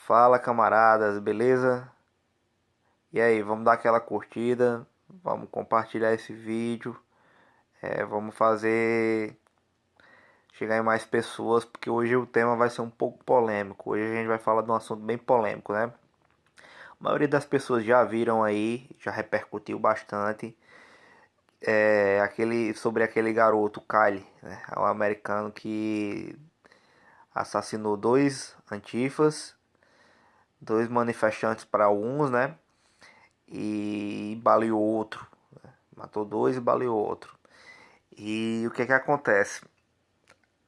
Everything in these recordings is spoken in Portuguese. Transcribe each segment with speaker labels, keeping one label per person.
Speaker 1: Fala, camaradas, beleza? E aí, vamos dar aquela curtida, vamos compartilhar esse vídeo, vamos fazer chegar em mais pessoas, porque hoje o tema vai ser um pouco polêmico. Hoje a gente vai falar de um assunto bem polêmico, né? A maioria das pessoas já viram aí, já repercutiu bastante, sobre aquele garoto Kyle, né? É um americano que assassinou dois antifas, dois manifestantes para alguns, né? E baleou outro. Matou dois e baleou outro. E o que que acontece?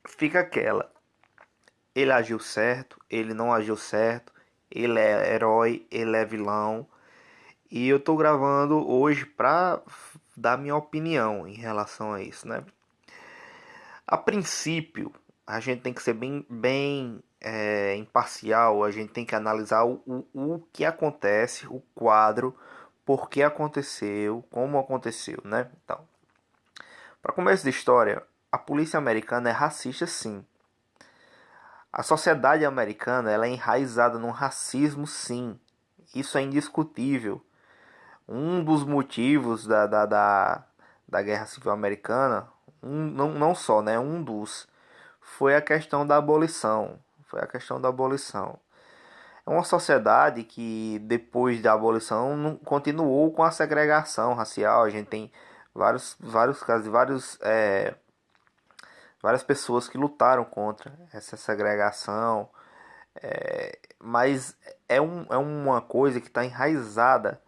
Speaker 1: Fica aquela. Ele agiu certo, ele não agiu certo, ele é herói, ele é vilão. E eu tô gravando hoje pra dar minha opinião em relação a isso, né? A princípio, a gente tem que ser bem imparcial, a gente tem que analisar o que acontece, o quadro, por que aconteceu, como aconteceu, né? Então, para começo de história, a polícia americana é racista, sim. A sociedade americana ela é enraizada num racismo, sim. Isso é indiscutível. Um dos motivos da Guerra Civil Americana, não só, né? Um dos, foi a questão da abolição. Foi a questão da abolição. É uma sociedade que, depois da abolição, continuou com a segregação racial. A gente tem vários casos, várias pessoas que lutaram contra essa segregação, mas é uma coisa que está enraizada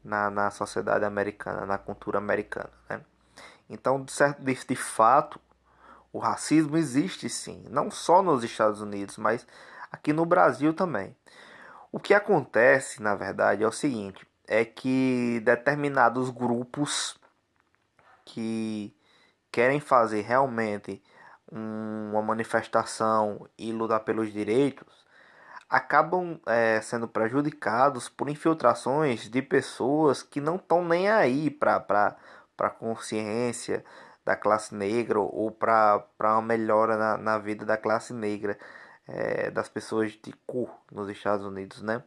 Speaker 1: na sociedade americana, na cultura americana, né? Então, de fato, o racismo existe sim, não só nos Estados Unidos, mas aqui no Brasil também. O que acontece, na verdade, é o seguinte, é que determinados grupos que querem fazer realmente uma manifestação e lutar pelos direitos, acabam sendo prejudicados por infiltrações de pessoas que não estão nem aí para a consciência da classe negra ou para uma melhora na vida da classe negra, das pessoas de cor nos Estados Unidos, né?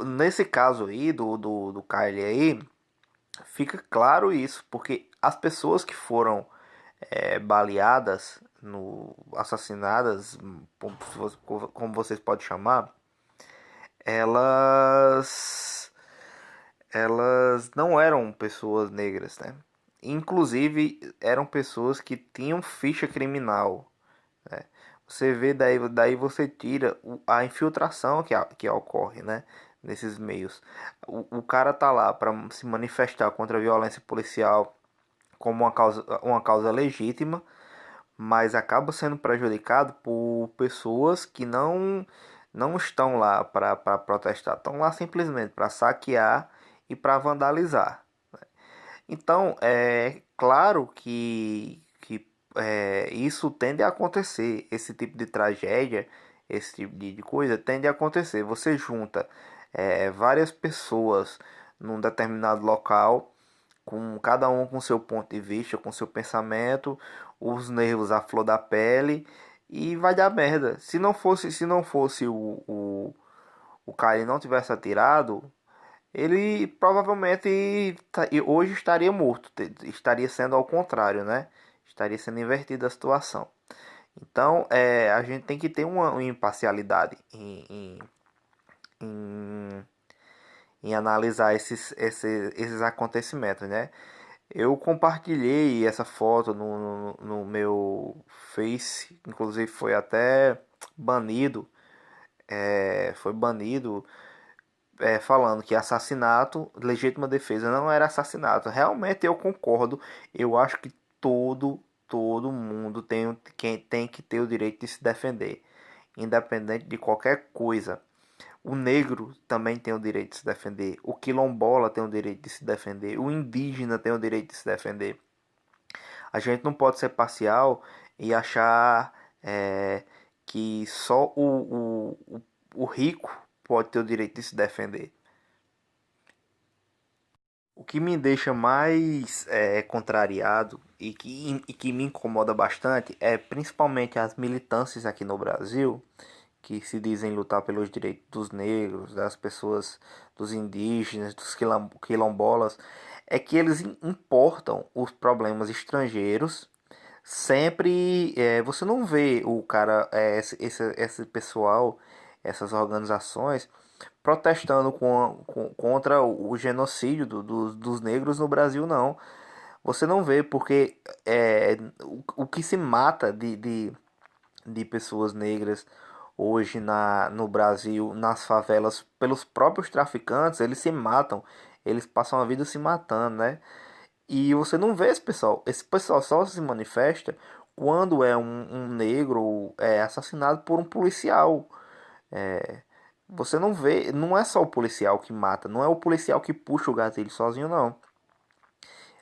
Speaker 1: Nesse caso aí do Kylie aí, fica claro isso, porque as pessoas que foram baleadas, assassinadas, como vocês podem chamar, elas, elas não eram pessoas negras, né? Inclusive eram pessoas que tinham ficha criminal, né? Você vê daí você tira a infiltração que ocorre, né? Nesses meios. O cara tá lá para se manifestar contra a violência policial como uma causa legítima, mas acaba sendo prejudicado por pessoas que não estão lá para protestar, estão lá simplesmente para saquear e para vandalizar. Então, é claro que isso tende a acontecer, esse tipo de tragédia, esse tipo de coisa tende a acontecer. Você junta várias pessoas num determinado local, com cada um com seu ponto de vista, com seu pensamento, os nervos à flor da pele e vai dar merda. Se não fosse o Kylie não tivesse atirado, ele provavelmente hoje estaria morto, estaria sendo ao contrário, né? Estaria sendo invertida a situação. Então, a gente tem que ter uma imparcialidade em, em analisar esses acontecimentos, né? Eu compartilhei essa foto no meu Face, inclusive foi até banido, foi banido, falando que assassinato, legítima defesa não era assassinato. Realmente eu concordo. Eu acho que todo mundo tem que ter o direito de se defender, independente de qualquer coisa. O negro também tem o direito de se defender. O quilombola tem o direito de se defender. O indígena tem o direito de se defender. A gente não pode ser parcial e achar que só o rico pode ter o direito de se defender. O que me deixa mais contrariado e que me incomoda bastante é principalmente as militâncias aqui no Brasil que se dizem lutar pelos direitos dos negros, das pessoas, dos indígenas, dos quilombolas, é que eles importam os problemas estrangeiros. Sempre você não vê o cara, esse pessoal, essas organizações protestando contra o genocídio dos negros no Brasil, não. Você não vê, porque o que se mata de pessoas negras hoje no Brasil, nas favelas, pelos próprios traficantes, eles se matam, eles passam a vida se matando, né? E você não vê esse pessoal só se manifesta quando é um negro assassinado por um policial. É, você não vê, não é só o policial que mata, não é o policial que puxa o gatilho sozinho, não.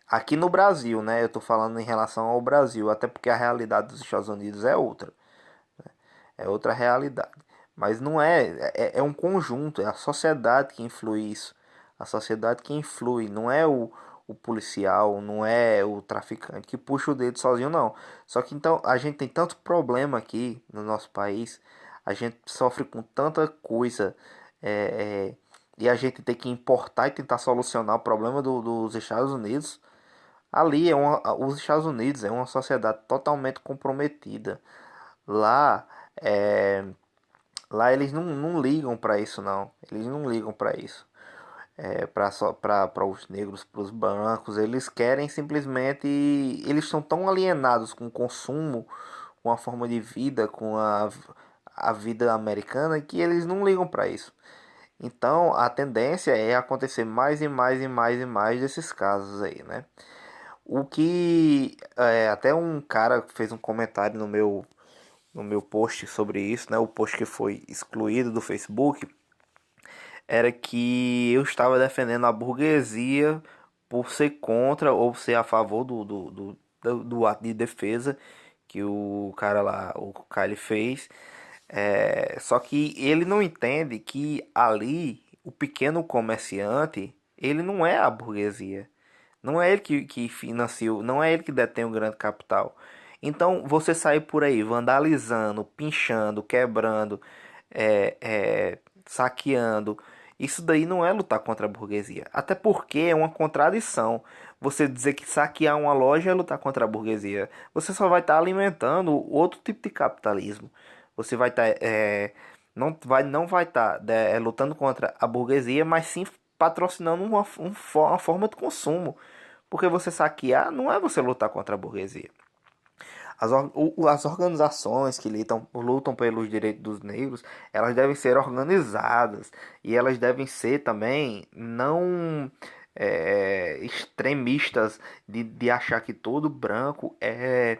Speaker 1: Aqui no Brasil, né? Eu tô falando em relação ao Brasil, até porque a realidade dos Estados Unidos é outra realidade. Mas não é um conjunto, é a sociedade que influi isso. A sociedade que influi, não é o policial, não é o traficante que puxa o dedo sozinho, não. Só que então a gente tem tanto problema aqui no nosso país, a gente sofre com tanta coisa, é, é, e a gente tem que importar e tentar solucionar o problema dos Estados Unidos. Ali os Estados Unidos é uma sociedade totalmente comprometida. Lá, é, lá eles não ligam para isso, não. Eles não ligam para isso. Para os negros, para os brancos, eles querem simplesmente. Eles estão tão alienados com o consumo, com a forma de vida, com a vida americana, que eles não ligam para isso. Então a tendência é acontecer mais e mais e mais e mais desses casos aí, né? O que até um cara fez um comentário no meu post sobre isso, né? O post que foi excluído do Facebook era que eu estava defendendo a burguesia por ser contra ou ser a favor do ato de defesa que o cara lá, o Kyle fez. Só que ele não entende que ali o pequeno comerciante ele não é a burguesia. Não é ele que financiou, não é ele que detém o grande capital. Então você sair por aí vandalizando, pinchando, quebrando, saqueando, isso daí não é lutar contra a burguesia. Até porque é uma contradição. Você dizer que saquear uma loja é lutar contra a burguesia. Você só vai estar alimentando outro tipo de capitalismo. Você vai estar não vai estar lutando contra a burguesia, mas sim patrocinando uma forma de consumo. Porque você saquear não é você lutar contra a burguesia. As organizações que lutam pelos direitos dos negros, elas devem ser organizadas e elas devem ser também não extremistas de achar que todo branco é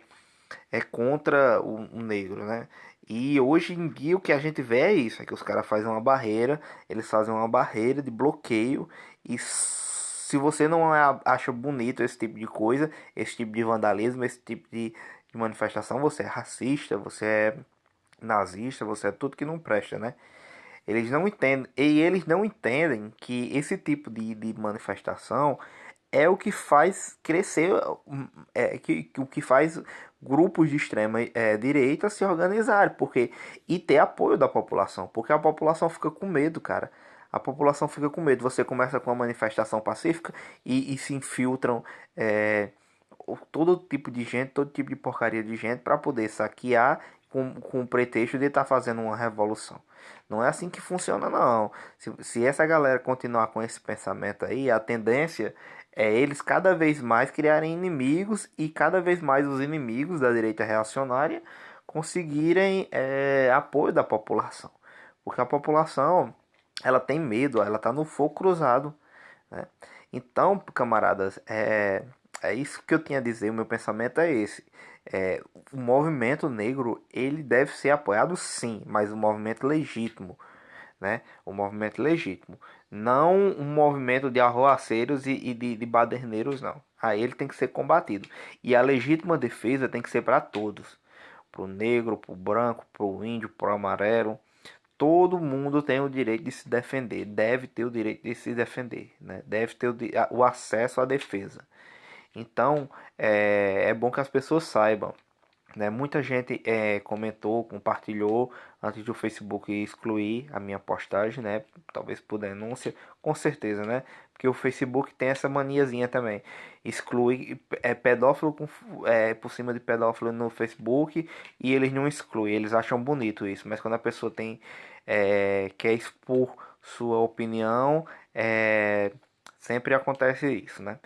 Speaker 1: contra o negro, né? E hoje em dia o que a gente vê é isso, é que os caras fazem uma barreira, eles fazem uma barreira de bloqueio e se você não acha bonito esse tipo de coisa, esse tipo de vandalismo, esse tipo de manifestação, você é racista, você é nazista, você é tudo que não presta, né? Eles não entendem que esse tipo de manifestação é o que faz crescer, o que faz grupos de extrema direita se organizarem, e ter apoio da população, porque a população fica com medo, cara. A população fica com medo. Você começa com uma manifestação pacífica e se infiltram todo tipo de gente, todo tipo de porcaria de gente para poder saquear com o pretexto de estar fazendo uma revolução. Não é assim que funciona, não. Se essa galera continuar com esse pensamento aí, a tendência é eles cada vez mais criarem inimigos e cada vez mais os inimigos da direita reacionária conseguirem apoio da população. Porque a população ela tem medo, ela está no fogo cruzado, né? Então, camaradas, é isso que eu tinha a dizer. O meu pensamento é esse. O movimento negro ele deve ser apoiado sim, mas um movimento legítimo, né? Um movimento legítimo, não um movimento de arruaceiros e de baderneiros, não. Aí ele tem que ser combatido e a legítima defesa tem que ser para todos, para o negro, para o branco, para o índio, para o amarelo. Todo mundo tem o direito de se defender, deve ter o direito de se defender, né? Deve ter o acesso à defesa. Então, é bom que as pessoas saibam. né? Muita gente comentou, compartilhou antes do Facebook excluir a minha postagem, né? Talvez por denúncia, com certeza, né? Porque o Facebook tem essa maniazinha também. Exclui pedófilo por cima de pedófilo no Facebook e eles não excluem, eles acham bonito isso. Mas quando a pessoa quer expor sua opinião, sempre acontece isso, né?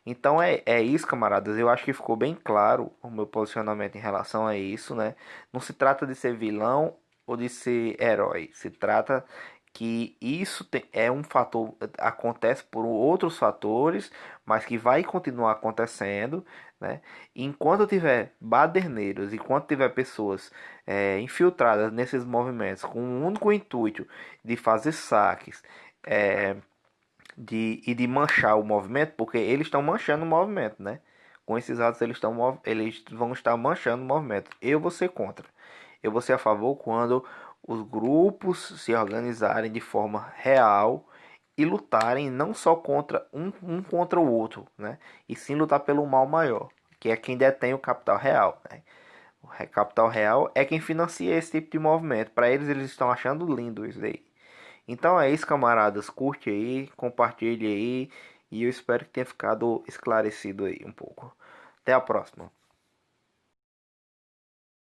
Speaker 1: Então é isso, camaradas. Eu acho que ficou bem claro o meu posicionamento em relação a isso, né? Não se trata de ser vilão ou de ser herói. Se trata que é um fator, acontece por outros fatores, mas que vai continuar acontecendo, né? E enquanto tiver baderneiros, enquanto tiver pessoas infiltradas nesses movimentos com o único intuito de fazer saques, é, de manchar o movimento, porque eles estão manchando o movimento, né? Com esses atos eles vão estar manchando o movimento. Eu vou ser contra. Eu vou ser a favor quando os grupos se organizarem de forma real e lutarem não só contra um contra o outro, né? E sim lutar pelo mal maior, que é quem detém o capital real, né? O capital real é quem financia esse tipo de movimento. Para eles estão achando lindo isso daí. Então é isso, camaradas. Curte aí, compartilhe aí. E eu espero que tenha ficado esclarecido aí um pouco. Até a próxima.